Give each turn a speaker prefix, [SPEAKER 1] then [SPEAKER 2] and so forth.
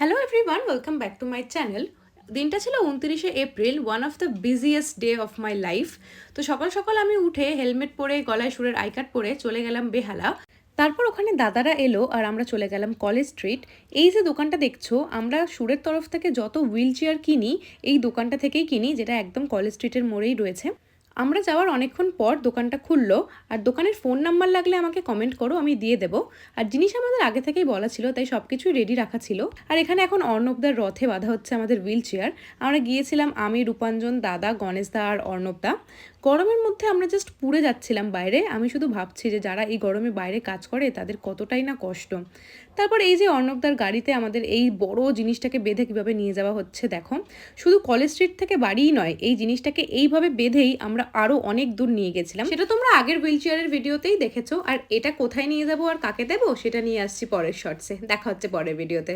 [SPEAKER 1] Hello everyone, welcome back to my channel. দিনটা ছিল 29শে April, one of the busiest day of my life. তো সকাল সকাল আমি উঠে হেলমেট পরে, গলায় সুরের আই কার্ড পরে চলে গেলাম বেহালা। তারপর ওখানে দাদারা এলো আর আমরা চলে গেলাম কলেজ স্ট্রিট। এই যে দোকানটা দেখছো, আমরা সুরের তরফ থেকে যত হুইল চেয়ার কিনি এই দোকানটা থেকেই কিনি, যেটা একদম কলেজ স্ট্রিটের মোড়েই রয়েছে। আমরা যাওয়ার অনেকক্ষণ পর দোকানটা খুললো। আর দোকানের ফোন নাম্বার লাগলে আমাকে কমেন্ট করো, আমি দিয়ে দেবো। আর জিনিস আমাদের আগে থেকেই বলা ছিল, তাই সব কিছুই রেডি রাখা ছিল। আর এখানে এখন অর্ণবদার রথে বাঁধা হচ্ছে আমাদের হুইল চেয়ার। আমরা গিয়েছিলাম আমি, রূপাঞ্জন, দাদা, গণেশদা আর অর্ণবদা। গরমের মধ্যে আমরা জাস্ট পুড়ে যাচ্ছিলাম বাইরে। আমি শুধু ভাবছি যে যারা এই গরমে বাইরে কাজ করে তাদের কতটাই না কষ্ট। তারপর এই যে অর্ণবদার গাড়িতে আমাদের এই বড় জিনিসটাকে বেঁধে কীভাবে নিয়ে যাওয়া হচ্ছে দেখো। শুধু কলেজ স্ট্রিট থেকে বাড়িই নয়, এই জিনিসটাকে এইভাবে বেঁধেই আমরা আরও অনেক দূর নিয়ে গেছিলাম। সেটা তোমরা আগের হুইল চেয়ারের ভিডিওতেই দেখেছো। আর এটা কোথায় নিয়ে যাবো আর কাকে দেবো সেটা নিয়ে আসছি পরের শর্টসে। দেখা হচ্ছে পরের ভিডিওতে।